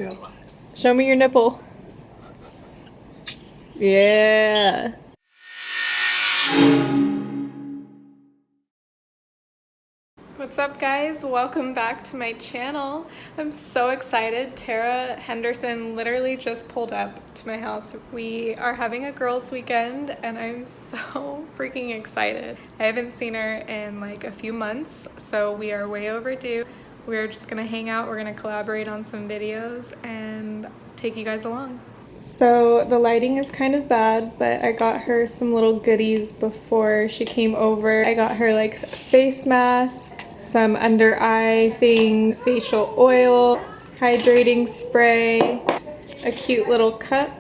too. Show me your nipple. Yeah. What's up, guys? Welcome back to my channel. I'm so excited. Tara Henderson literally just pulled up to my house. We are having a girls' weekend and I'm so freaking excited. I haven't seen her in like a few months, so we are way overdue. We're just gonna hang out, we're gonna collaborate on some videos and take you guys along. So the lighting is kind of bad, but I got her some little goodies before she came over. I got her like face mask, some under eye thing, facial oil, hydrating spray, a cute little cup,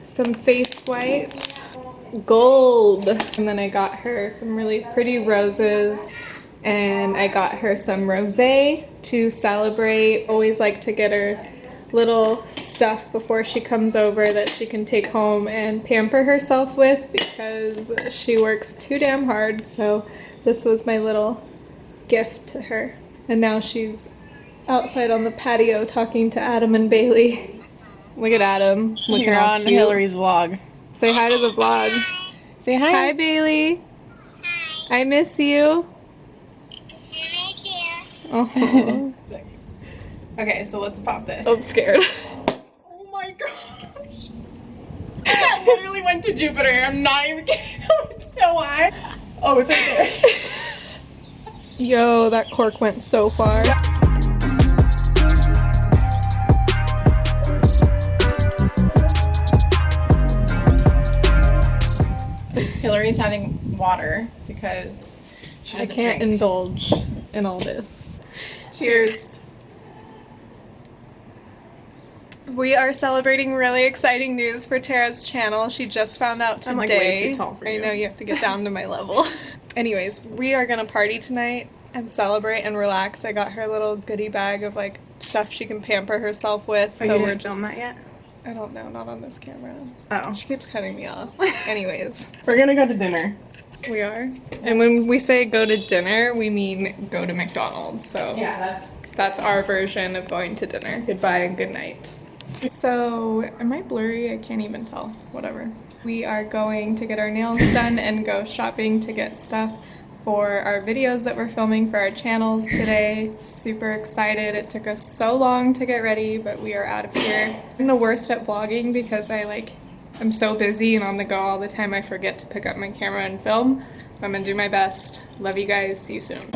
some face wipes, gold. And then I got her some really pretty roses, and I got her some rosé to celebrate. Always like to get her little stuff before she comes over that she can take home and pamper herself with because she works too damn hard. So this was my little gift to her. And now she's outside on the patio talking to Adam and Bailey. Look at Adam. You're on cute. Hillary's vlog. Say hi to the vlog. Say hi. Hi, Bailey. Hi. I miss you. Oh. Okay, so let's pop this. I'm scared. Oh my gosh. That literally went to Jupiter. I'm not even kidding. It's so high. Oh, it's right there. Yo, that cork went so far. Hillary's having water because she doesn't can't drink. Indulge in all this. Cheers. We are celebrating really exciting news for Tara's channel. She just found out today. I'm like way too tall for you. I know, you have to get down to my level. Anyways, we are gonna party tonight and celebrate and relax. I got her a little goodie bag of like stuff she can pamper herself with. Are so you we're gonna just film that yet? I don't know, not on this camera. Oh. She keeps cutting me off. Anyways, We're gonna go to dinner. we are. And when we say go to dinner, we mean go to McDonald's. So Yeah, that's our version of going to dinner. Goodbye and good night. So, am I blurry? I can't even tell. Whatever. We are going to get our nails done and go shopping to get stuff for our videos that we're filming for our channels today. Super excited. It took us so long to get ready, but we are out of here. I'm the worst at vlogging because I'm so busy and on the go all the time I forget to pick up my camera and film. I'm gonna do my best. Love you guys. See you soon.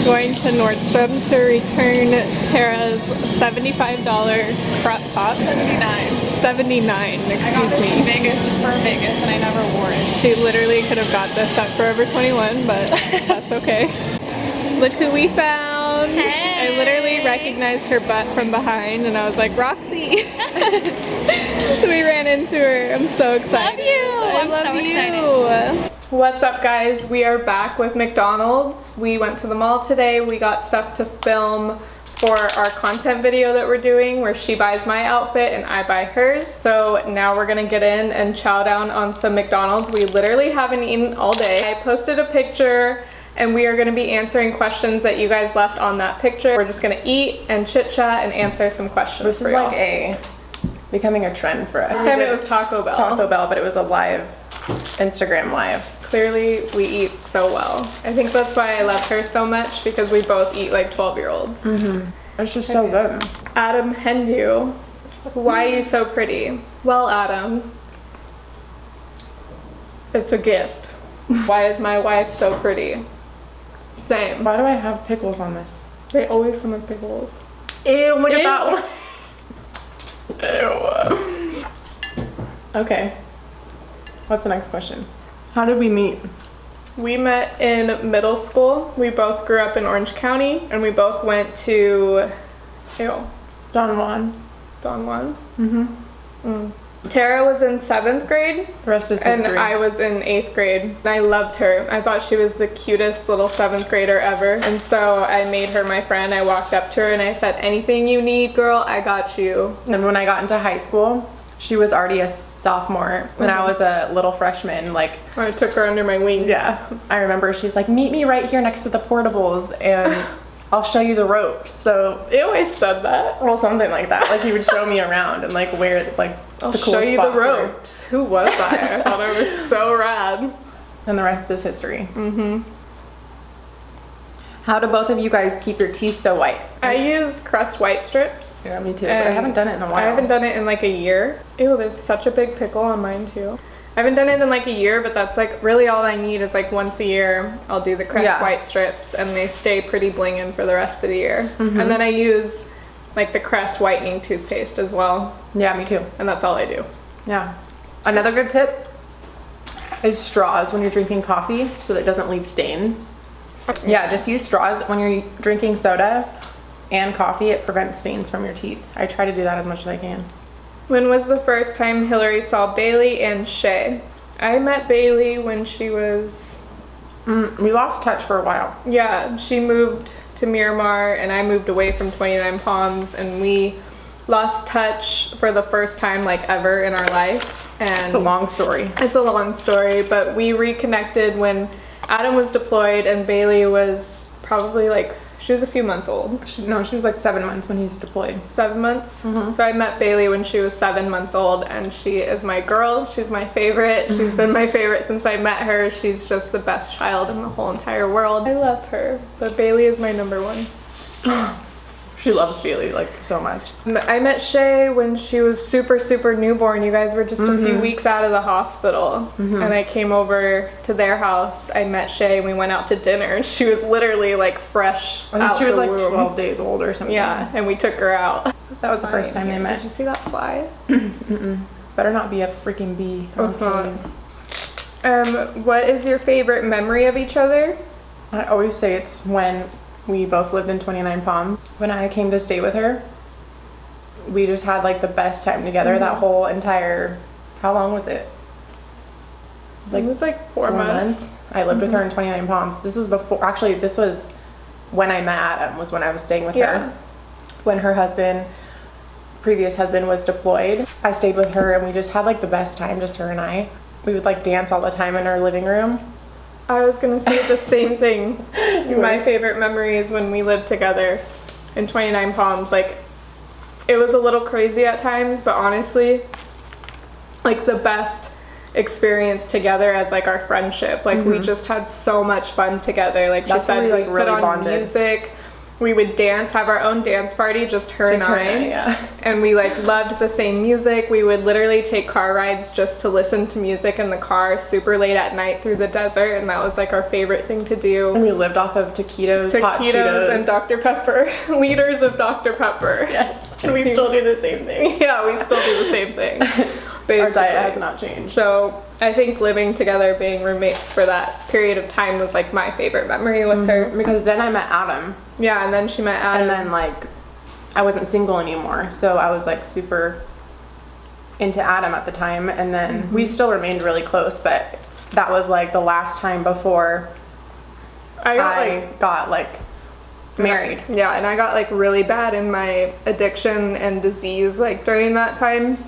Going to Nordstrom to return Tara's $75 crop top. $79, excuse I got this me. in Vegas and I never wore it. She literally could have got this at Forever 21, but that's okay. Look who we found. Hey. I literally recognized her butt from behind and I was like, Roxy. So we ran into her. I'm so excited. Love you. I'm so excited. What's up, guys? We are back with McDonald's. We went to the mall today. We got stuff to film for our content video that we're doing where she buys my outfit and I buy hers. So now we're gonna get in and chow down on some McDonald's. We literally haven't eaten all day. I posted a picture and we are gonna be answering questions that you guys left on that picture. We're just gonna eat and chit chat and answer some questions. This is like becoming a trend for us. This time it was Taco Bell. Taco Bell, but it was a live, Instagram live. Clearly, we eat so well. I think that's why I love her so much, because we both eat like 12-year-olds. Mm-hmm. It's just so good. Adam Hendu, why are you so pretty? Well, Adam, it's a gift. Why is my wife so pretty? Same. Why do I have pickles on this? They always come with pickles. Ew, look at Ew. that one. Ew. Okay. What's the next question? How did we meet? We met in middle school. We both grew up in Orange County, and we both went to, Don Juan. Don Juan. Mm-hmm. Tara was in 7th grade. The rest is history. And I was in 8th grade. And I loved her. I thought she was the cutest little 7th grader ever. And so I made her my friend. I walked up to her and I said, anything you need, girl, I got you. And when I got into high school, She was already a sophomore when I was a little freshman. Like, I took her under my wing. yeah, I remember she's like, meet me right here next to the portables and I'll show you the ropes. So They always said that. well, something like that. Like, he would show me around and like where like I'll the cool show you the spots are. ropes. Who was I? I thought I was so rad. And the rest is history. How do both of you guys keep your teeth so white? I use Crest White Strips. Yeah, me too. But I haven't done it in a while. I haven't done it in like a year. Ew, there's such a big pickle on mine too. I haven't done it in like a year, but that's like really all I need is like once a year I'll do the Crest White Strips and they stay pretty blingin' for the rest of the year. And then I use like the Crest whitening toothpaste as well. Yeah, me too. And that's all I do. Yeah. Another good tip is straws when you're drinking coffee so that it doesn't leave stains. Yeah, just use straws when you're drinking soda and coffee. It prevents stains from your teeth. I try to do that as much as I can. When was the first time Hillary saw Bailey and Shay? I met Bailey when she was... We lost touch for a while. Yeah, she moved to Miramar and I moved away from 29 Palms and we lost touch for the first time like ever in our life. And It's a long story. It's a long story, but we reconnected when Adam was deployed and Bailey was probably like, she was a few months old. She was like 7 months when he's deployed. 7 months. So I met Bailey when she was 7 months old and she is my girl. She's my favorite. She's been my favorite since I met her. She's just the best child in the whole entire world. I love her, but Bailey is my number one. She loves Bailey like so much. I met Shay when she was super newborn. You guys were just a few weeks out of the hospital. And I came over to their house. I met Shay and we went out to dinner and she was literally like fresh I think out she was the like womb. 12 days old or something. Yeah, and we took her out. That was the first time they Did met. you see that fly? Better not be a freaking bee. What is your favorite memory of each other? I always say it's when we both lived in 29 Palm. When I came to stay with her, we just had like the best time together. That whole entire, how long was it? It was like 4 months. I lived with her in 29 Palms. This was before, actually this was when I met Adam, was when I was staying with her. When her husband, previous husband, was deployed. I stayed with her and we just had like the best time, just her and I. We would like dance all the time in our living room. I was gonna say the same thing. My favorite memory is when we lived together in 29 Palms. Like, it was a little crazy at times, but honestly, like the best experience together as like our friendship. Like we just had so much fun together. Like That's she said, where we, like, put really on bonded. music. We would dance, have our own dance party, just her and I. Yeah. And we like loved the same music. We would literally take car rides just to listen to music in the car super late at night through the desert, and that was like our favorite thing to do. And we lived off of taquitos, hot Cheetos, and Dr. Pepper. Liters of Dr. Pepper. Yes. And we still do the same thing. Yeah, we still do the same thing. Our diet has not changed. So I think living together, being roommates for that period of time was like my favorite memory with her. Because then I met Adam. Yeah, and then she met Adam. And then like I wasn't single anymore, so I was like super into Adam at the time, and then we still remained really close, but that was like the last time before I got like married. Yeah, and I got like really bad in my addiction and disease like during that time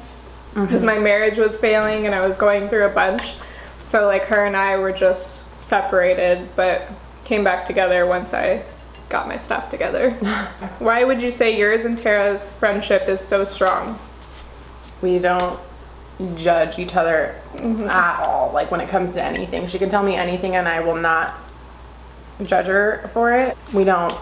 because my marriage was failing and I was going through a bunch. So like her and I were just separated, but came back together once I got my stuff together. Why would you say yours and Tara's friendship is so strong? We don't judge each other at all, like when it comes to anything. She can tell me anything and I will not judge her for it. We don't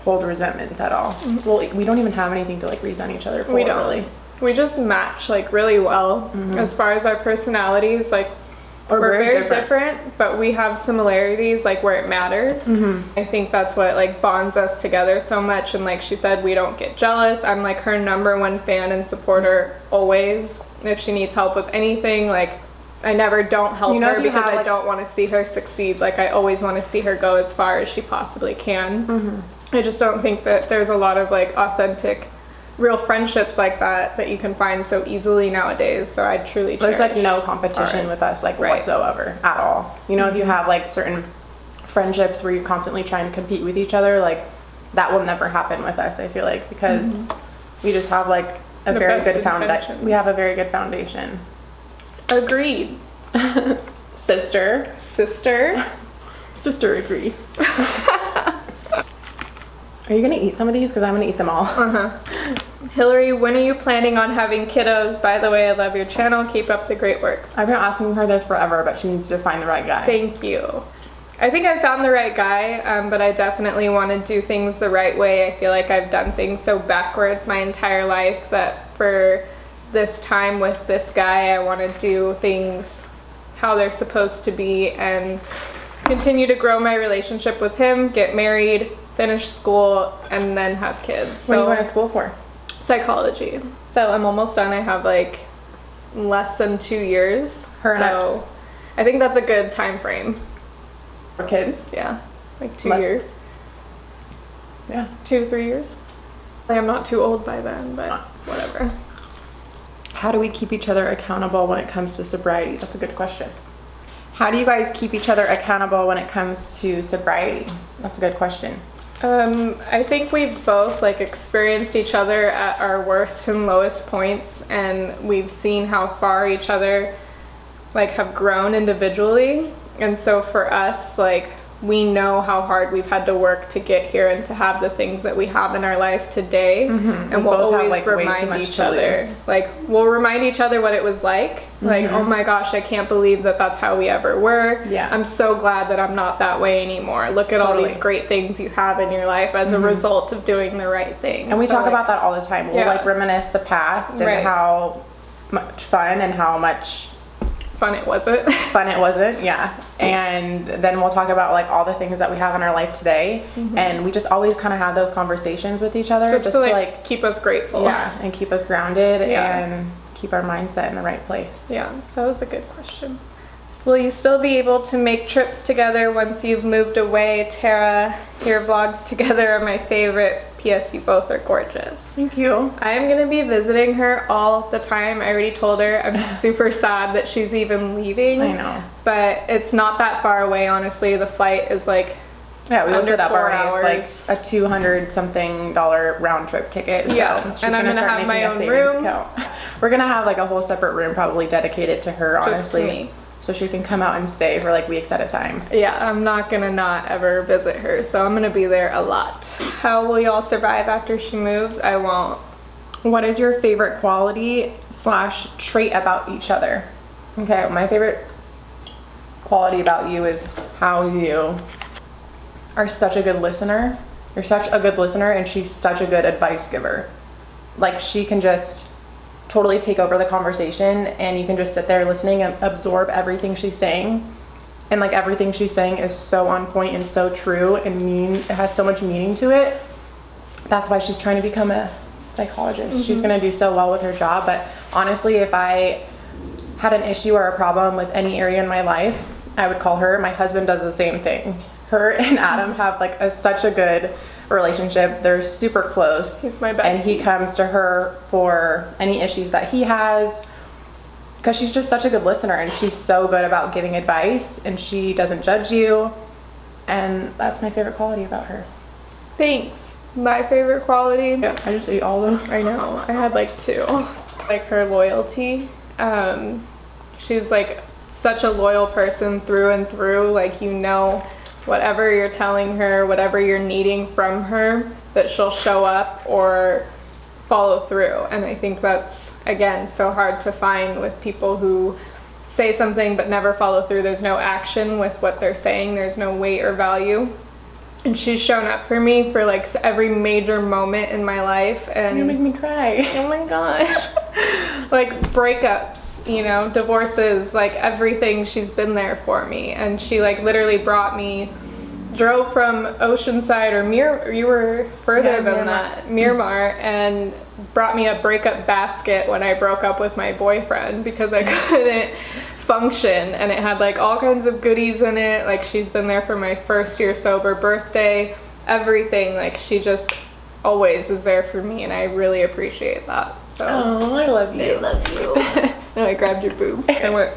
hold resentments at all. Well, we don't even have anything to like resent each other for. We don't. Really. We just match like really well as far as our personalities. Like we're very different, but we have similarities like where it matters. I think that's what like bonds us together so much. And like she said, we don't get jealous. I'm like her #1 fan and supporter always. If she needs help with anything, like I never don't help her because I don't want to see her succeed. Like I always want to see her go as far as she possibly can. I just don't think that there's a lot of like authentic real friendships like that you can find so easily nowadays. So I truly There's like no competition with us like whatsoever at all. You know, if you have like certain friendships where you're constantly trying to compete with each other, like that will never happen with us, I feel like, because we just have like a The very best good foundation. intentions. We have a very good foundation. Agreed. Sister. Sister Agree. Are you gonna eat some of these? Because I'm gonna eat them all. Hillary, when are you planning on having kiddos? By the way, I love your channel. Keep up the great work. I've been asking her this forever, but she needs to find the right guy. Thank you. I think I found the right guy, but I definitely want to do things the right way. I feel like I've done things so backwards my entire life that for this time with this guy, I want to do things how they're supposed to be and continue to grow my relationship with him, get married, finish school, and then have kids. What are you going to school for? Psychology. So I'm almost done. I have like less than 2 years. So I think that's a good time frame. For kids? Yeah. Like 2 years. Yeah. 2 to 3 years. Like, I'm not too old by then, but whatever. How do we keep each other accountable when it comes to sobriety? That's a good question. How do you guys keep each other accountable when it comes to sobriety? That's a good question. I think we've both like experienced each other at our worst and lowest points, and we've seen how far each other like have grown individually. And so for us, like, we know how hard we've had to work to get here and to have the things that we have in our life today. And we'll always have, like, remind each other. Like, we'll remind each other what it was like. Like, oh my gosh, I can't believe that that's how we ever were. Yeah. I'm so glad that I'm not that way anymore. Look at all these great things you have in your life as a result of doing the right thing. And we talk about that all the time. We'll like reminisce the past and how much fun and how much fun it wasn't. Yeah. And then we'll talk about like all the things that we have in our life today. And we just always kind of have those conversations with each other just to like keep us grateful. Yeah, and keep us grounded and keep our mindset in the right place. Yeah, that was a good question. Will you still be able to make trips together once you've moved away? Tara, your vlogs together are my favorite. P.S. You both are gorgeous. Thank you. I'm going to be visiting her all the time. I already told her. I'm super sad that she's even leaving. I know. But it's not that far away, honestly. The flight is like we looked it up already. It's hours. like a $200-something round trip ticket. So she's and I'm gonna have my own room. We're gonna have like a whole separate room probably dedicated to her, honestly. Just to me. So she can come out and stay for like weeks at a time. Yeah, I'm not gonna not ever visit her, so I'm gonna be there a lot. How will y'all survive after she moves? I won't. What is your favorite quality / trait about each other? Okay, my favorite quality about you is how you are such a good listener. You're such a good listener, and she's such a good advice giver. Like, she can just totally take over the conversation, and you can just sit there listening and absorb everything she's saying. And like, everything she's saying is so on point and so true and it has so much meaning to it. That's why she's trying to become a psychologist. She's gonna do so well with her job. But honestly, if I had an issue or a problem with any area in my life, I would call her. My husband does the same thing. Her and Adam have like such a good relationship. They're super close. He's my bestie. And he comes to her for any issues that he has, because she's just such a good listener, and she's so good about giving advice, and she doesn't judge you. And that's my favorite quality about her. Thanks. My favorite quality? Yeah, I just ate all of them. I know. I had like 2. Like, her loyalty. She's like such a loyal person through and through. Like, you know, whatever you're telling her, whatever you're needing from her, that she'll show up or follow through. And I think that's, again, so hard to find with people who say something but never follow through. There's no action with what they're saying. There's no weight or value. And she's shown up for me for like every major moment in my life. And you make me cry. Oh my gosh. Like, breakups, you know, divorces, like everything, she's been there for me. And she like literally drove from Oceanside or you were further than that, Miramar, and brought me a breakup basket when I broke up with my boyfriend because I couldn't function, and it had like all kinds of goodies in it. Like, she's been there for my first year sober birthday, everything. Like, she just always is there for me, and I really appreciate that. So oh, I love you. I love you. No, I grabbed your boob and went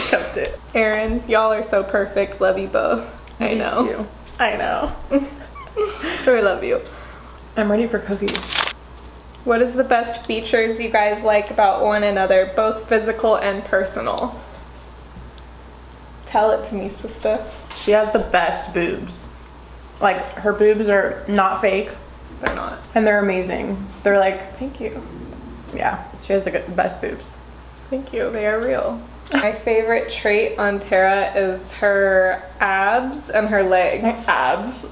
cupped it. Aaron, y'all are so perfect. Love you both. I know. Me too. I know. I love you. I'm ready for cookies. What is the best features you guys like about one another, both physical and personal? Tell it to me, sister. She has the best boobs. Like, her boobs are not fake. They're not. And they're amazing. They're like, Thank you. yeah, she has the best boobs. Thank you. They are real. My favorite trait on Tara is her abs and her legs. My abs?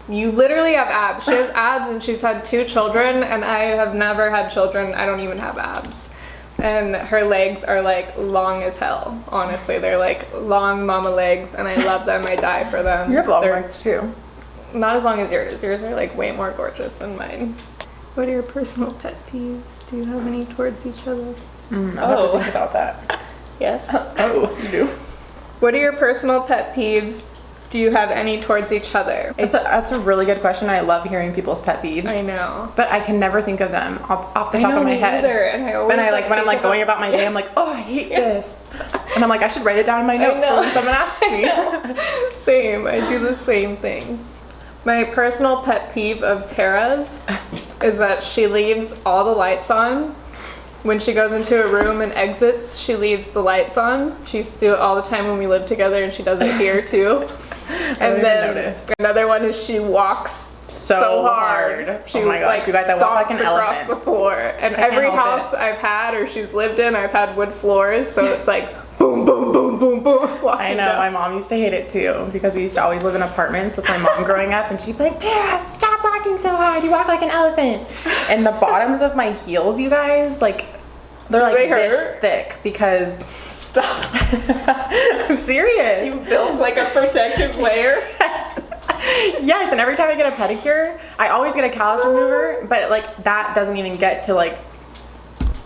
You literally have abs. She has abs and she's had 2 children, and I have never had children. I don't even have abs. And her legs are like long as hell. Honestly, they're like long mama legs, and I love them. I die for them. You have long They're legs too. not as long as yours. Yours are like way more gorgeous than mine. What are your personal pet peeves? Do you have any towards each other? I have to think about that. Yes. Oh, you do? What are your personal pet peeves? Do you have any towards each other? That's a really good question. I love hearing people's pet peeves. I know. But I can never think of them off the top of my head. Either, and I always when I'm like going about my day, I'm like, oh, I hate this. And I'm like, I should write it down in my notes for when someone asks me. Same. I do the same thing. My personal pet peeve of Tara's is that she leaves all the lights on. When she goes into a room and exits, she leaves the lights on. She used to do it all the time when we lived together, and she does it here too. And then another one is she walks so hard. She, oh my gosh, you guys, I walk like an across elephant. the floor. And every house I've had or she's lived in, I've had wood floors, so it's like boom, boom, boom, boom, boom. I know, my mom used to hate it too, because we used to always live in apartments with my mom growing up, and she'd be like, Tara, stop walking so hard, you walk like an elephant. And the bottoms of my heels, you guys, like, they're like this thick, because stop. I'm serious. You built like a protective layer. Yes, and every time I get a pedicure, I always get a callus remover, but like that doesn't even get to like,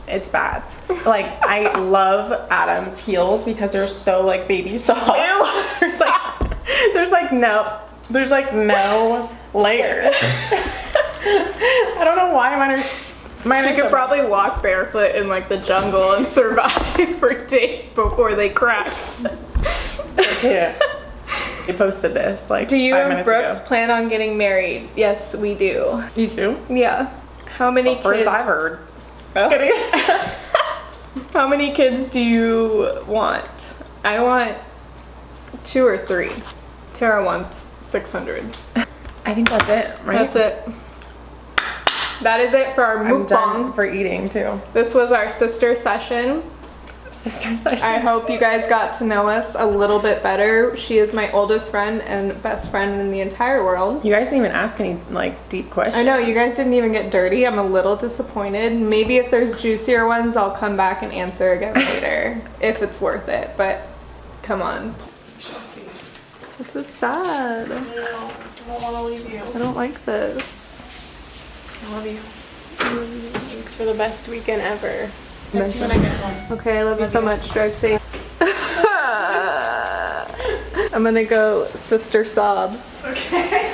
it's bad. Like, I love Adam's heels because they're so like baby soft. There's like no layer. I don't know why mine She could probably walk barefoot in like the jungle and survive for days before they crack. Yeah. You posted this like 5 minutes ago. Do you and Brooks plan on getting married? Yes, we do. You do? Yeah. How many kids? First I've heard. Just kidding. How many kids do you want? I want 2 or 3. Tara wants 600. I think that's it, right? That's it. That is it for our I'm done mukbang. for eating too. This was our sister session. I hope you guys got to know us a little bit better. She is my oldest friend and best friend in the entire world. You guys didn't even ask any like deep questions. I know, you guys didn't even get dirty. I'm a little disappointed. Maybe if there's juicier ones, I'll come back and answer again later if it's worth it. But come on. This is sad. I don't want to leave you. I don't like this. I love you. Thanks for the best weekend ever. Next when I get home. Okay, I love you so much. Drive safe. I'm gonna go sister sob. Okay.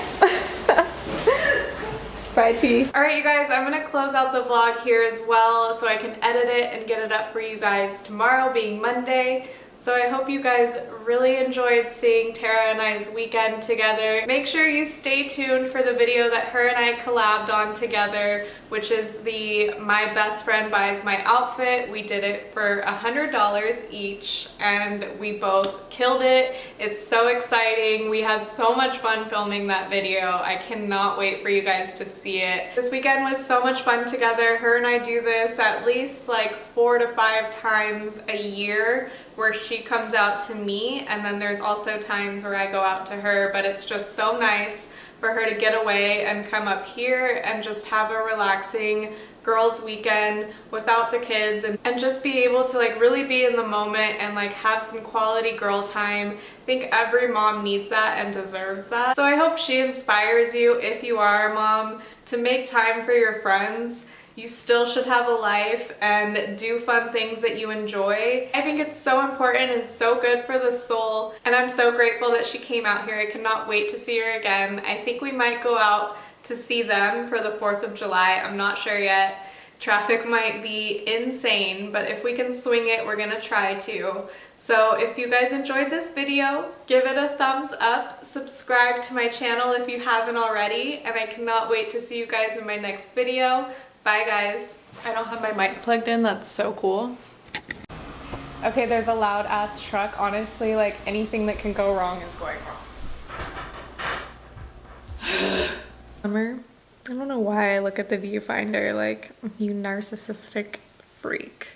Bye, T. All right, you guys, I'm gonna close out the vlog here as well so I can edit it and get it up for you guys tomorrow, being Monday. So I hope you guys really enjoyed seeing Tara and I's weekend together. Make sure you stay tuned for the video that her and I collabed on together, which is the My Best Friend Buys My Outfit. We did it for $100 each and we both killed it. It's so exciting. We had so much fun filming that video. I cannot wait for you guys to see it. This weekend was so much fun together. Her and I do this at least like 4 to 5 times a year, where she comes out to me, and then there's also times where I go out to her, but it's just so nice for her to get away and come up here and just have a relaxing girls weekend without the kids and just be able to like really be in the moment and like have some quality girl time. I think every mom needs that and deserves that. So I hope she inspires you, if you are a mom, to make time for your friends. You still should have a life and do fun things that you enjoy. I think it's so important and so good for the soul, and I'm so grateful that she came out here. I cannot wait to see her again. I think we might go out to see them for the 4th of July. I'm not sure yet. Traffic might be insane, but if we can swing it, we're gonna try to. So if you guys enjoyed this video, give it a thumbs up, subscribe to my channel if you haven't already, and I cannot wait to see you guys in my next video. Bye guys. I don't have my mic plugged in. That's so cool. Okay, there's a loud ass truck. Honestly, like anything that can go wrong is going wrong. Summer. I don't know why I look at the viewfinder like you narcissistic freak.